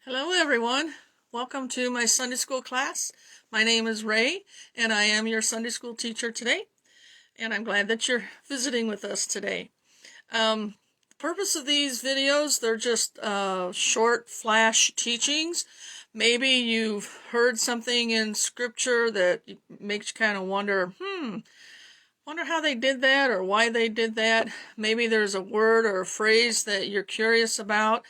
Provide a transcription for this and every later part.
Hello everyone. Welcome to my Sunday school class. My name is Ray and I am your Sunday school teacher today. And I'm glad that you're visiting with us today. The purpose of these videos, they're just short flash teachings. Maybe you've heard something in scripture that makes you kind of wonder, wonder how they did that or why they did that. Maybe there's a word or a phrase that you're curious about.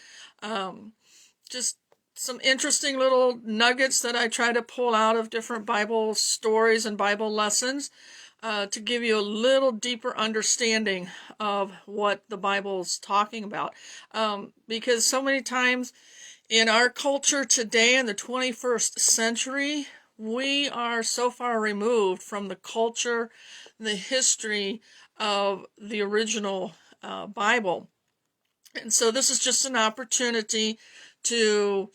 Just some interesting little nuggets that I try to pull out of different Bible stories and Bible lessons to give you a little deeper understanding of what the Bible's talking about. Because so many times in our culture today in the 21st century, we are so far removed from the culture, the history of the original Bible. And so this is just an opportunity to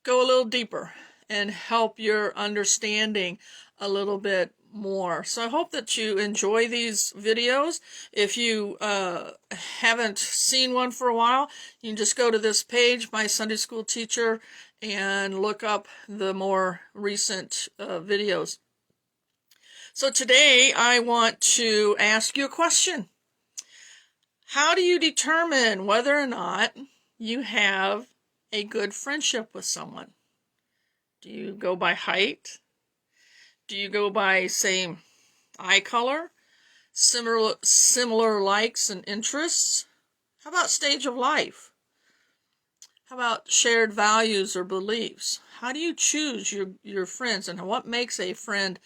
go a little deeper and help your understanding a little bit more. So I hope that you enjoy these videos. If you haven't seen one for a while, you can just go to this page, My Sunday School Teacher, and look up the more recent videos. So today I want to ask you a question. How do you determine whether or not you have a good friendship with someone? Do you go by height? Do you go by, say, eye color? Similar likes and interests? How about stage of life? How about shared values or beliefs? How do you choose your friends, and what makes a friend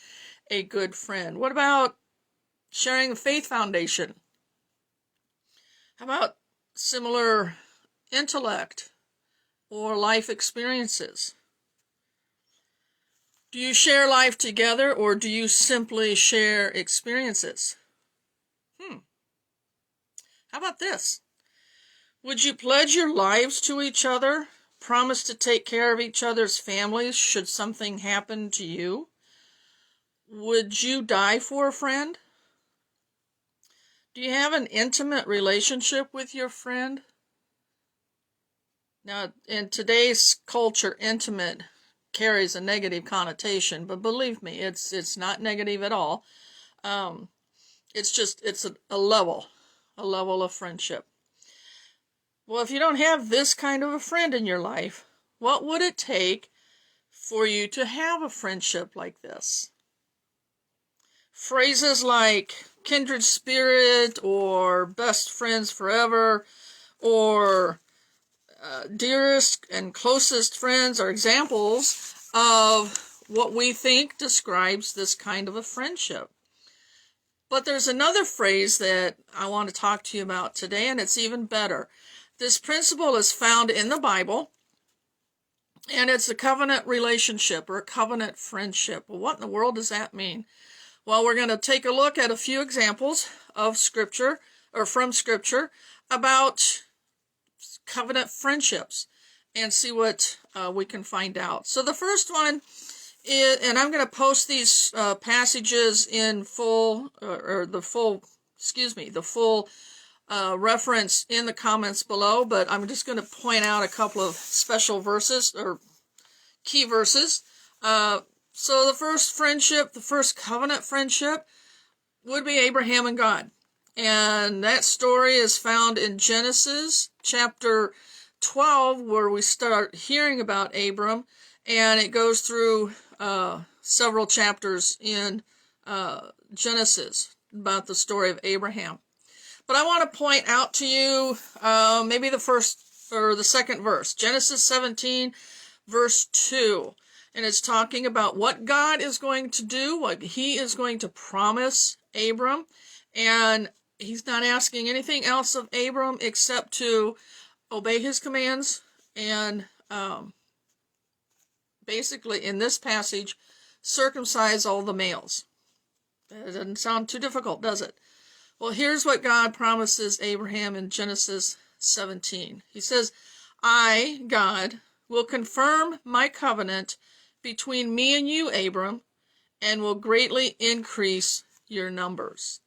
a good friend? What about sharing a faith foundation? How about similar intellect or life experiences? Do you share life together, or do you simply share experiences? How about this? Would you pledge your lives to each other? Promise to take care of each other's families should something happen to you? Would you die for a friend? Do you have an intimate relationship with your friend? Now, in today's culture, intimate carries a negative connotation, but believe me, it's not negative at all. It's a level of friendship. Well, if you don't have this kind of a friend in your life, what would it take for you to have a friendship like this? Phrases like kindred spirit or best friends forever or dearest and closest friends are examples of what we think describes this kind of a friendship. But there's another phrase that I want to talk to you about today, and it's even better. This principle is found in the Bible, and it's a covenant relationship or a covenant friendship. Well, what in the world does that mean? Well, we're going to take a look at a few examples of Scripture, or from Scripture, about covenant friendships and see what we can find out. So the first one is, and I'm going to post these passages in full, the full reference in the comments below, but I'm just going to point out a couple of special verses or key verses. So the first covenant friendship would be Abraham and God. And that story is found in Genesis chapter 12, where we start hearing about Abram, and it goes through several chapters in Genesis about the story of Abraham. But I want to point out to you maybe the first or the second verse, Genesis 17, verse 2. And it's talking about what God is going to do, what he is going to promise Abram. And he's not asking anything else of Abram except to obey his commands and basically, in this passage, circumcise all the males. That doesn't sound too difficult, does it? Well, here's what God promises Abraham in Genesis 17. He says, I, God, will confirm my covenant between me and you, Abram, and will greatly increase your numbers.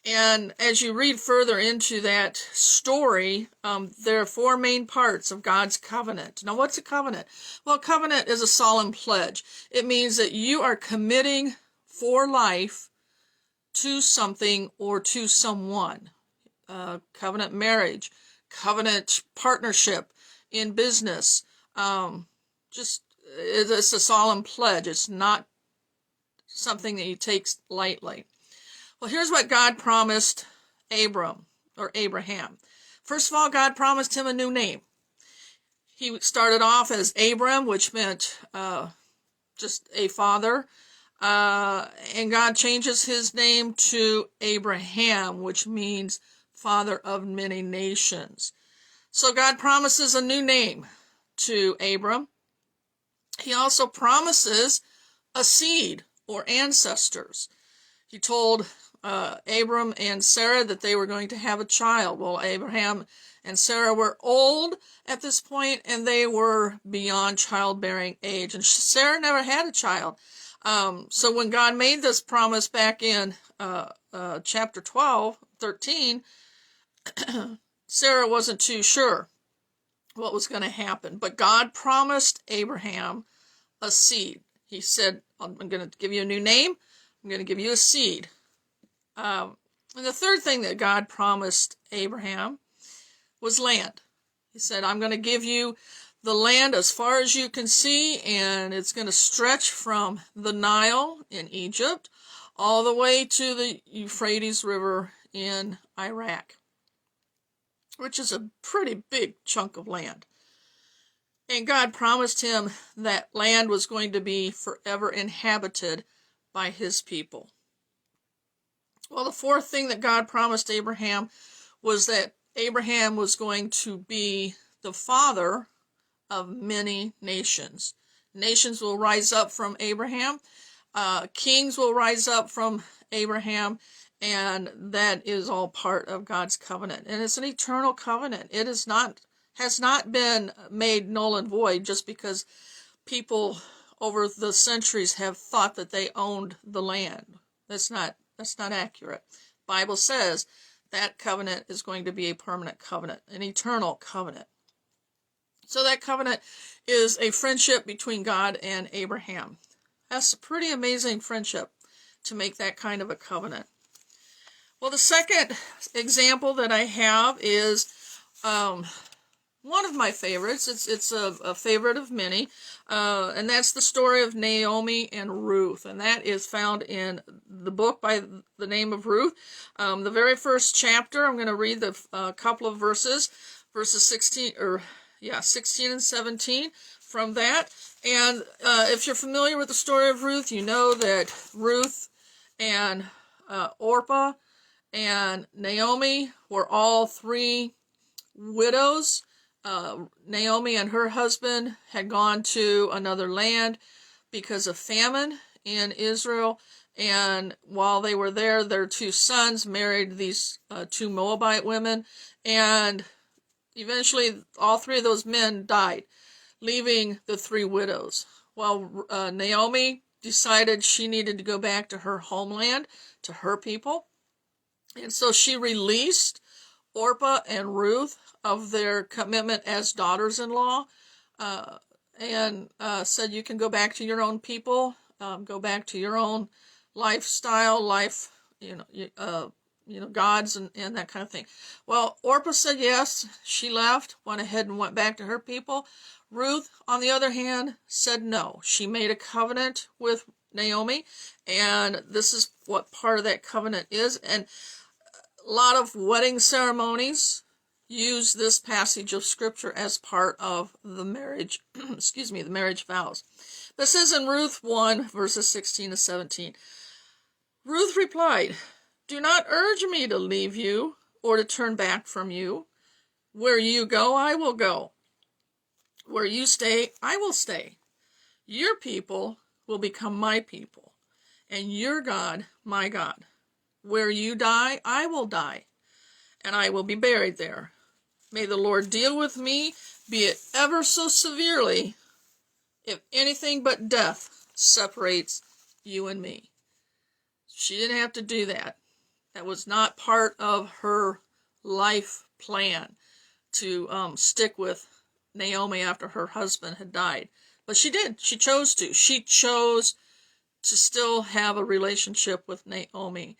And as you read further into that story, there are four main parts of God's covenant. Now, what's a covenant? Well, a covenant is a solemn pledge. It means that you are committing for life to something or to someone. Covenant marriage, covenant partnership in business. It's a solemn pledge. It's not something that you take lightly. Well, here's what God promised Abraham. First of all, God promised him a new name. He started off as Abram, which meant just a father. And God changes his name to Abraham, which means father of many nations. So God promises a new name to Abram. He also promises a seed or ancestors. He told Abram and Sarah that they were going to have a child. Well, Abraham and Sarah were old at this point, and they were beyond childbearing age. And Sarah never had a child. So when God made this promise back in chapter 13, Sarah wasn't too sure what was going to happen. But God promised Abraham a seed. He said, I'm going to give you a new name. I'm going to give you a seed. And the third thing that God promised Abraham was land. He said, I'm going to give you the land as far as you can see, and it's going to stretch from the Nile in Egypt all the way to the Euphrates River in Iraq, which is a pretty big chunk of land. And God promised him that land was going to be forever inhabited by his people. Well, the fourth thing that God promised Abraham was that Abraham was going to be the father of many nations. Nations will rise up from Abraham. Kings will rise up from Abraham. And that is all part of God's covenant. And it's an eternal covenant. It has not been made null and void just because people over the centuries have thought that they owned the land. That's not accurate. The Bible says that covenant is going to be a permanent covenant, an eternal covenant. So that covenant is a friendship between God and Abraham. That's a pretty amazing friendship to make that kind of a covenant. Well, the second example that I have is one of my favorites. It's a favorite of many, and that's the story of Naomi and Ruth, and that is found in the book by the name of Ruth. The very first chapter, I'm going to read the couple of verses 16 and 17 from that. And if you're familiar with the story of Ruth, you know that Ruth and Orpah and Naomi were all three widows. Naomi and her husband had gone to another land because of famine in Israel, and while they were there, their two sons married these two Moabite women, and eventually all three of those men died, leaving the three widows. Well, Naomi decided she needed to go back to her homeland, to her people, and so she released Orpah and Ruth of their commitment as daughters-in-law, and said, you can go back to your own people, go back to your own lifestyle, gods and that kind of thing. Well, Orpah said yes. She left, went ahead and went back to her people. Ruth, on the other hand, said no. She made a covenant with Naomi, and this is what part of that covenant is. And a lot of wedding ceremonies use this passage of scripture as part of the marriage, the marriage vows. This is in Ruth 1, verses 16 to 17. Ruth replied, do not urge me to leave you or to turn back from you. Where you go, I will go. Where you stay, I will stay. Your people will become my people, and your God, my God. Where you die, I will die, and I will be buried there. May the Lord deal with me, be it ever so severely, if anything but death separates you and me. She didn't have to do that. That was not part of her life plan to stick with Naomi after her husband had died. But she did. She chose to. She chose to still have a relationship with Naomi.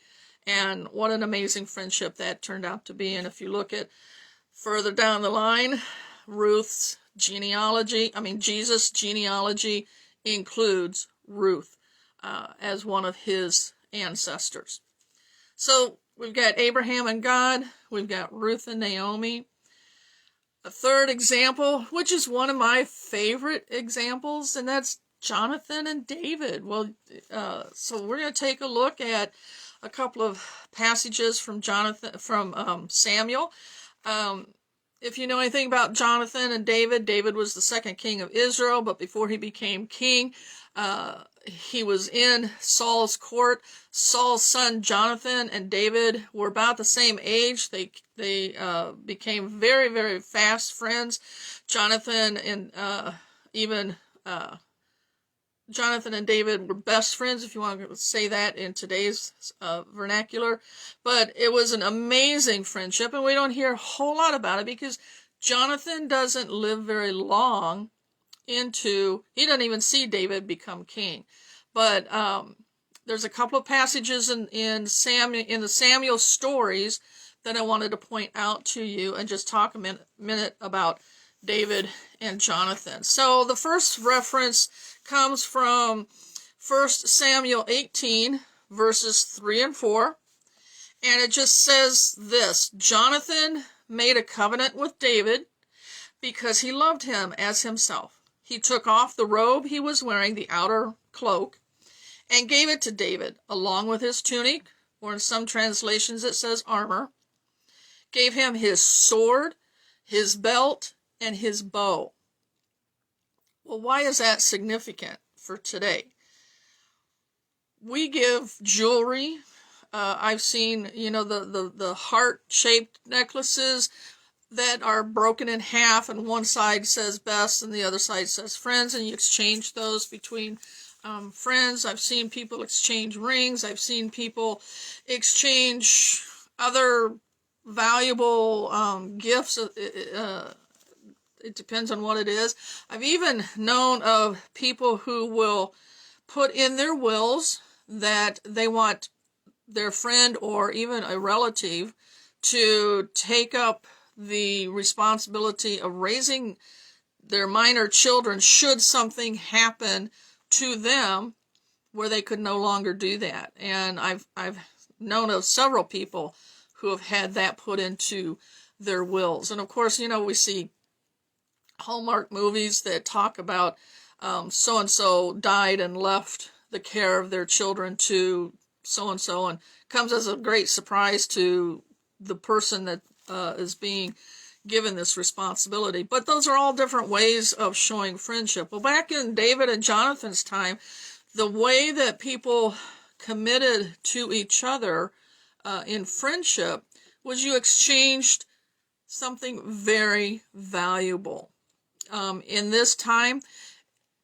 And what an amazing friendship that turned out to be. And if you look at further down the line, Jesus' genealogy includes Ruth as one of his ancestors. So we've got Abraham and God. We've got Ruth and Naomi. A third example, which is one of my favorite examples, and that's Jonathan and David. Well, so we're going to take a look at a couple of passages from Samuel. If you know anything about Jonathan and David, David was the second king of Israel, but before he became king, he was in Saul's court. Saul's son Jonathan and David were about the same age. They became very, very fast friends. Jonathan and David were best friends, if you want to say that in today's vernacular. But it was an amazing friendship, and we don't hear a whole lot about it because Jonathan doesn't live very long he doesn't even see David become king. But there's a couple of passages in the Samuel stories that I wanted to point out to you and just talk a minute about David and Jonathan. So the first reference comes from 1 Samuel 18, verses 3 and 4. And it just says this: Jonathan made a covenant with David because he loved him as himself. He took off the robe he was wearing, the outer cloak, and gave it to David, along with his tunic, or in some translations it says armor, gave him his sword, his belt, and his bow. Well, why is that significant for today? We give jewelry. I've seen, the heart-shaped necklaces that are broken in half, and one side says best and the other side says friends, and you exchange those between friends. I've seen people exchange rings. I've seen people exchange other valuable gifts. It depends on what it is. I've even known of people who will put in their wills that they want their friend or even a relative to take up the responsibility of raising their minor children should something happen to them where they could no longer do that. And I've known of several people who have had that put into their wills. And of course, we see Hallmark movies that talk about so-and-so died and left the care of their children to so-and-so, and comes as a great surprise to the person that is being given this responsibility. But those are all different ways of showing friendship. Well, back in David and Jonathan's time, the way that people committed to each other in friendship was you exchanged something very valuable. In this time,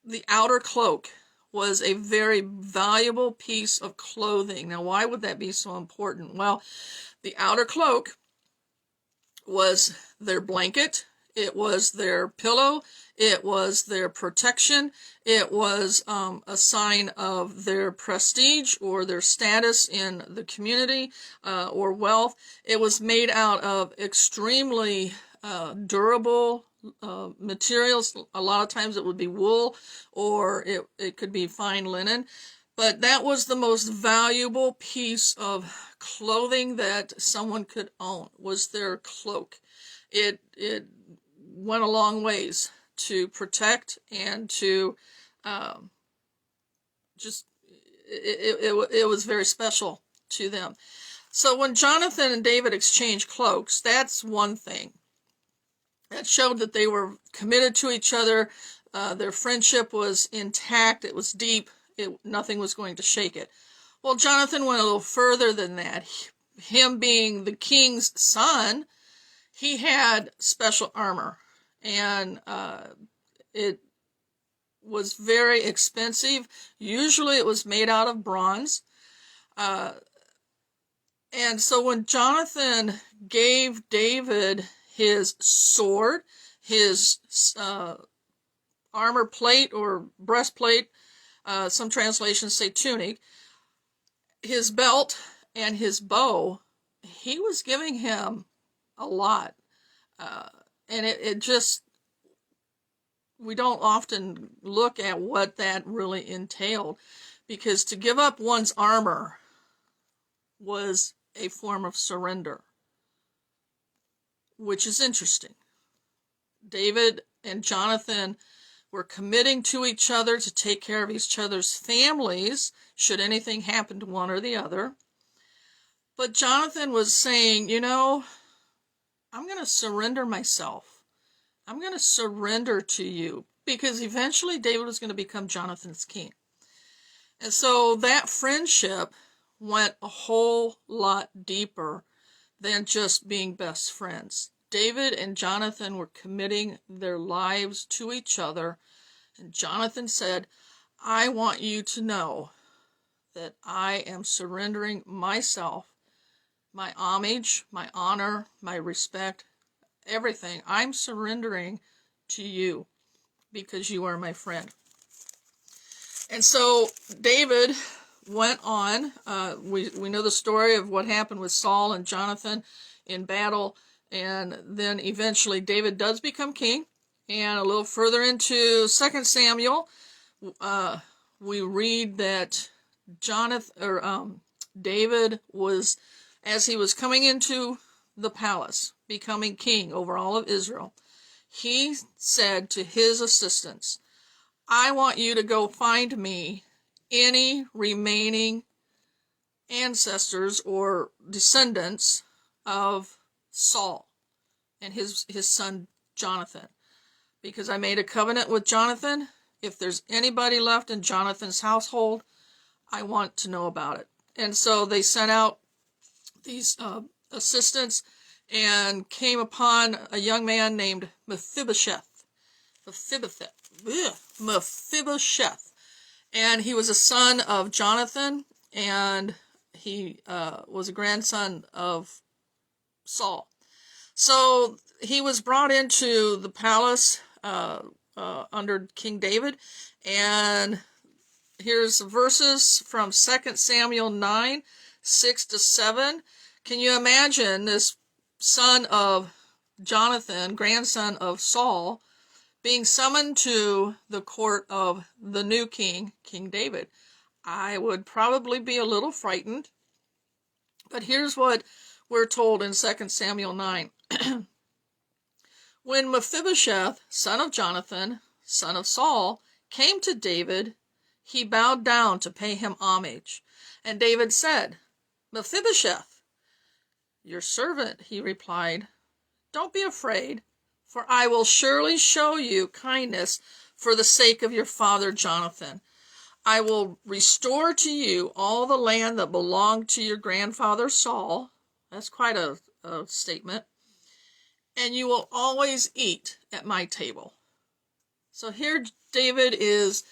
the outer cloak was a very valuable piece of clothing. Now, why would that be so important? Well, the outer cloak was their blanket, it was their pillow, it was their protection, it was a sign of their prestige or their status in the community or wealth. It was made out of extremely durable materials. A lot of times it would be wool, or it could be fine linen. But that was the most valuable piece of clothing that someone could own, was their cloak. It went a long ways to protect and to it was very special to them. So when Jonathan and David exchanged cloaks, that's one thing. That showed that they were committed to each other. Their friendship was intact. It was deep. Nothing was going to shake it. Well, Jonathan went a little further than that. Him being the king's son, he had special armor, and it was very expensive. Usually it was made out of bronze, And so when Jonathan gave David his sword, his armor plate or breastplate, some translations say tunic, his belt, and his bow, he was giving him a lot. And it just, we don't often look at what that really entailed, because to give up one's armor was a form of surrender, which is interesting. David and Jonathan were committing to each other to take care of each other's families should anything happen to one or the other. But Jonathan was saying, you know, I'm going to surrender myself. I'm going to surrender to you, because eventually David was going to become Jonathan's king. And so that friendship went a whole lot deeper than just being best friends. David and Jonathan were committing their lives to each other, and Jonathan said, I want you to know that I am surrendering myself, my homage, my honor, my respect, everything. I'm surrendering to you because you are my friend. And so David went on. We know the story of what happened with Saul and Jonathan in battle, and then eventually David does become king. And a little further into 2 Samuel, we read that David was, as he was coming into the palace, becoming king over all of Israel, he said to his assistants, I want you to go find me any remaining ancestors or descendants of Saul and his son Jonathan, because I made a covenant with Jonathan. If there's anybody left in Jonathan's household, I want to know about it. And so they sent out these assistants and came upon a young man named Mephibosheth. And he was a son of Jonathan, and he was a grandson of Saul. So he was brought into the palace under King David, and here's verses from 2 Samuel 9, 6-7. Can you imagine this son of Jonathan, grandson of Saul, being summoned to the court of the new king, King David? I would probably be a little frightened. But here's what we're told in 2 Samuel 9. When Mephibosheth, son of Jonathan, son of Saul, came to David, he bowed down to pay him homage. And David said, Mephibosheth. Your servant, he replied. Don't be afraid, for I will surely show you kindness for the sake of your father Jonathan. I will restore to you all the land that belonged to your grandfather Saul. That's quite a statement. And you will always eat at my table. So here David is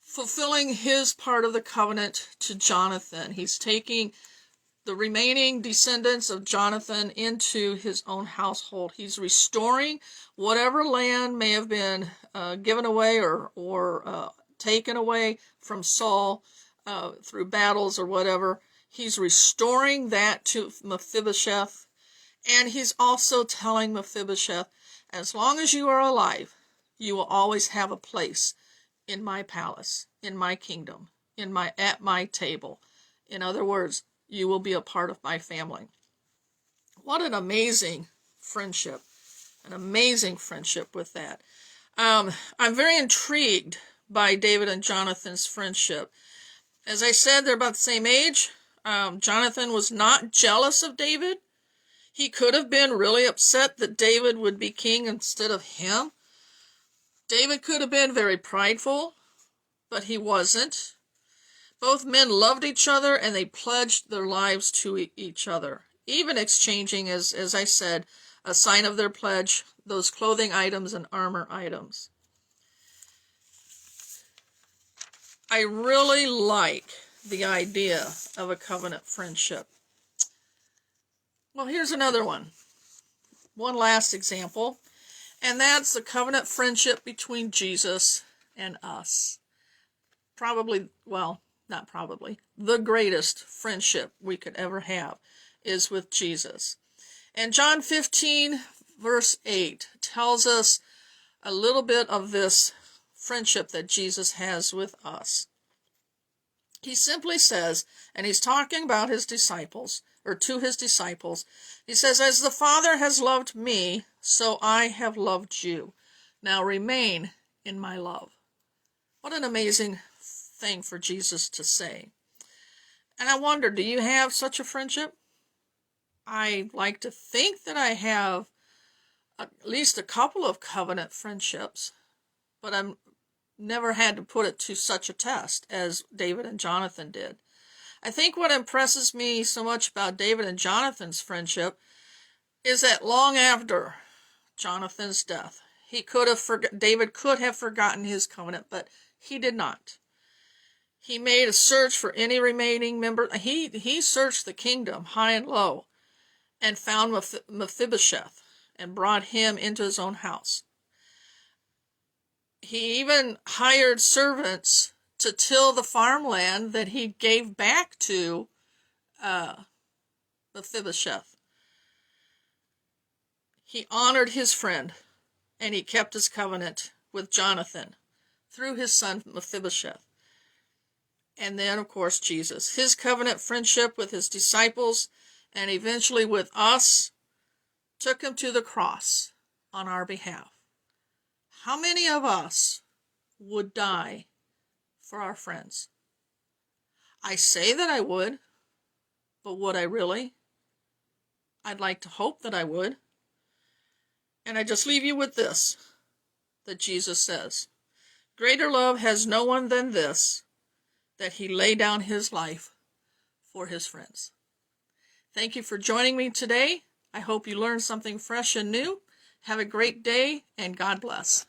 fulfilling his part of the covenant to Jonathan. He's taking the remaining descendants of Jonathan into his own household. He's restoring whatever land may have been given away or taken away from Saul through battles or whatever. He's restoring that to Mephibosheth. And he's also telling Mephibosheth, as long as you are alive, you will always have a place in my palace, in my kingdom, at my table. In other words, you will be a part of my family. What an amazing friendship. An amazing friendship with that. I'm very intrigued by David and Jonathan's friendship. As I said, they're about the same age. Jonathan was not jealous of David. He could have been really upset that David would be king instead of him. David could have been very prideful, but he wasn't. Both men loved each other, and they pledged their lives to each other, even exchanging, as I said, a sign of their pledge, those clothing items and armor items. I really like the idea of a covenant friendship. Well, here's another one. One last example, and that's the covenant friendship between Jesus and us. Probably, well, not probably, the greatest friendship we could ever have is with Jesus. And John 15, verse 8 tells us a little bit of this friendship that Jesus has with us. He simply says, and he's talking about his disciples, or to his disciples, he says, "As the Father has loved me, so I have loved you. Now remain in my love." What an amazing thing for Jesus to say. And I wonder, do you have such a friendship? I like to think that I have at least a couple of covenant friendships, but I've never had to put it to such a test as David and Jonathan did. I think what impresses me so much about David and Jonathan's friendship is that long after Jonathan's death, David could have forgotten his covenant, but he did not. He made a search for any remaining member. He searched the kingdom high and low and found Mephibosheth and brought him into his own house. He even hired servants to till the farmland that he gave back to Mephibosheth. He honored his friend, and he kept his covenant with Jonathan through his son Mephibosheth. And then, of course, Jesus. His covenant friendship with his disciples and eventually with us took him to the cross on our behalf. How many of us would die for our friends? I say that I would, but would I really? I'd like to hope that I would. And I just leave you with this, that Jesus says, "Greater love has no one than this, that he lay down his life for his friends." Thank you for joining me today. I hope you learned something fresh and new. Have a great day, and God bless.